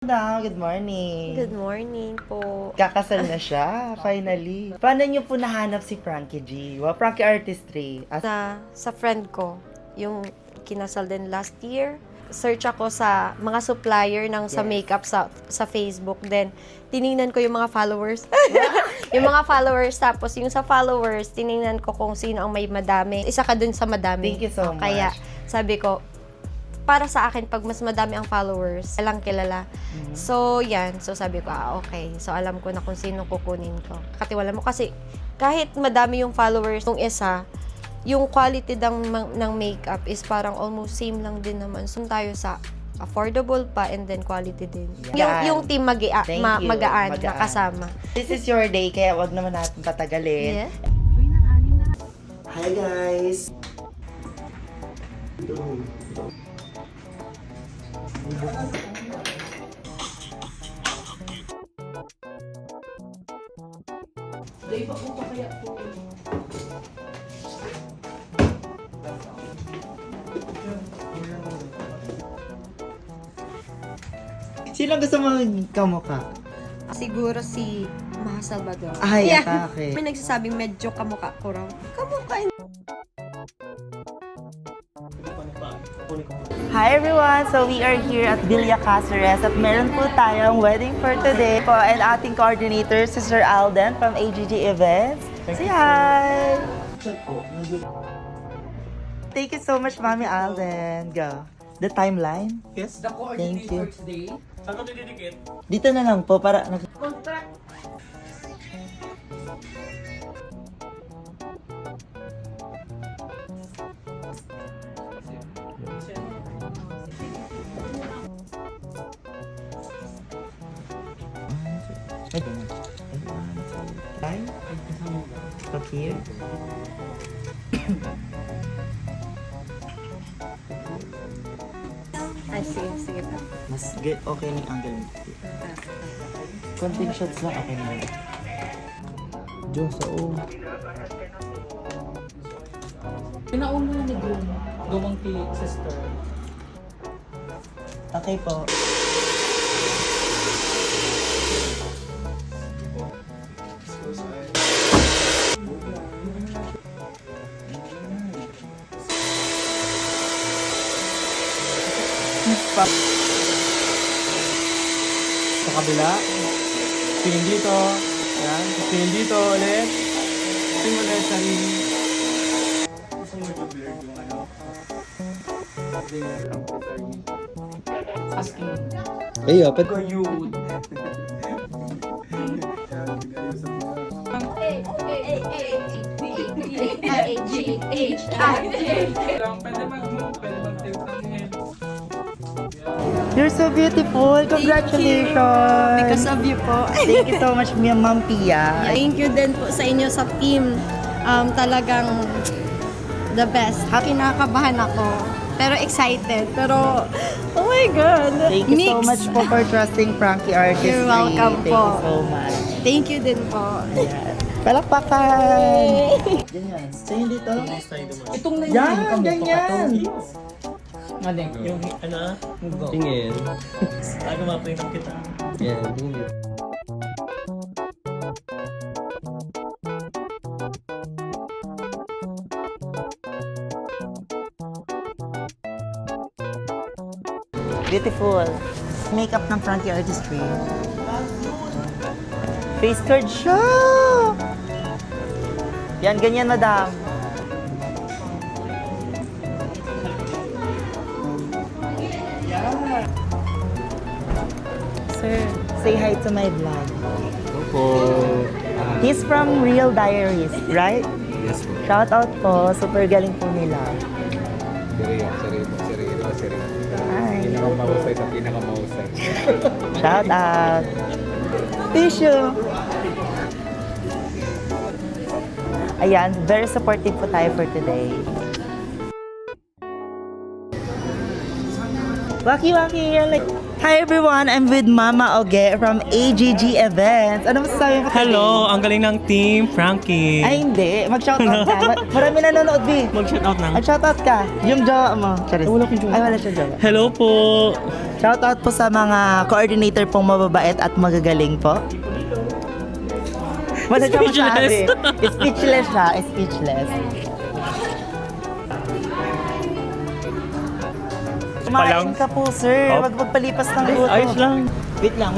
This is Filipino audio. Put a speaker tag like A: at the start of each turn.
A: Good morning.
B: Good morning po.
A: Kakasal na siya, finally. Paano niyo po nahanap si Frankie G? Well, Frankie Artistry.
B: Sa friend ko, yung kinasal din last year. Search ako sa mga supplier ng sa
A: Yes.
B: makeup sa Facebook. Then, tiningnan ko yung mga followers. Yung mga followers. Tapos, yung sa followers, tiningnan ko kung sino ang may madami. Isa ka dun sa madami.
A: Thank you so much.
B: Kaya, sabi ko, para sa akin, pag mas madami ang followers, walang kilala. So, yan. So, sabi ko, okay. So, alam ko na kung sino kukunin ko. Katiwala mo. Kasi, kahit madami yung followers ng isa, yung quality ng makeup is parang almost same lang din naman. So, tayo sa affordable pa and then quality din.
A: Yan.
B: Yung team
A: Thank you.
B: magaan, makasama.
A: This is your day, kaya wag naman natin patagalin.
B: Yeah.
A: Hi guys! Sino gusto mo kamukha?
B: Siguro si Maha Salvador.
A: Ay,
B: Yeah.
A: okay.
B: May nagsasabing medyo kamukha ko raw. Kamukha.
A: Hi everyone! So we are here at Villa Cáceres at meron po tayong wedding for today po and ating coordinator si Sir Alden from AGG Events. Say hi! Thank you so much, Mami Alden. Go. The timeline?
C: Yes.
D: The
A: Thank
D: coordinator
A: you.
D: for today.
C: Saan ko didikit?
A: Dito na lang po para...
D: Contract.
A: Ay, up here.
B: Ay, sige pa.
A: Mas okay ni angle mo. Konting shots lang, okay na yun. Diyos, oo.
D: Pinauna na ni Groom. Gawang kay sister.
A: Okay po.
C: Sa kabila. Tingin dito. Yan. Tingin dito ulit. Tingin ulit sa ring.
D: Asking.
A: Hey, open.
C: Go you. Pwede mag-move. Pwede mag-take ng head.
A: You're so beautiful. Congratulations.
B: Because of you po.
A: Thank you so much, Ma'am Pia.
B: Thank you din po sa inyo sa team. Talagang the best. Kinakabahan ako. Pero excited. Pero, oh my God.
A: Thank you so
B: Mix.
A: much po for trusting Frankie Artistry.
B: You're welcome
A: Thank
B: po.
A: you so much.
B: Thank you din po.
A: Ayan. Palakpakan! Ganyan. Sa'yo dito?
D: Itong na
A: Yan! Ganyan!
D: Mali.
C: Yung ano?
E: Tingin.
C: Bago mapinom kita.
E: Yan, tingin.
A: Beautiful. Makeup ng Frankie Artistry. Face card siya! Yan, ganyan, madam. Sir, say hi to my vlog.
E: Opo.
A: He's from Real Diaries, right?
E: Yes po.
A: Shout out po, super galing po nila.
E: Sereno.
A: Hi.
E: Pinakamahusay sa pinakamahusay.
A: Shout out. Tissue. Ayan, very supportive po tayo for today. Waki, you're like, Hi everyone, I'm with Mama Oge from AGG Events. Ano masasabi mo?
C: Hello, ang galing ng team, Frankie.
A: Ay hindi, mag-shoutout ka. Marami nanonood, B.
C: Mag-shoutout na.
A: Mag-shoutout ka. Yung jowa mo. Charis.
C: Wala akong jowa.
A: Ay, wala siya jowa.
C: Hello po.
A: Shoutout po sa mga coordinator pong mababait at magagaling po. Wala siya masabi. Speechless siya. Speechless. Kumain ka po, sir.
C: Oh.
A: Wag magpalipas ng luto.
C: Ayos lang.
A: Wait lang.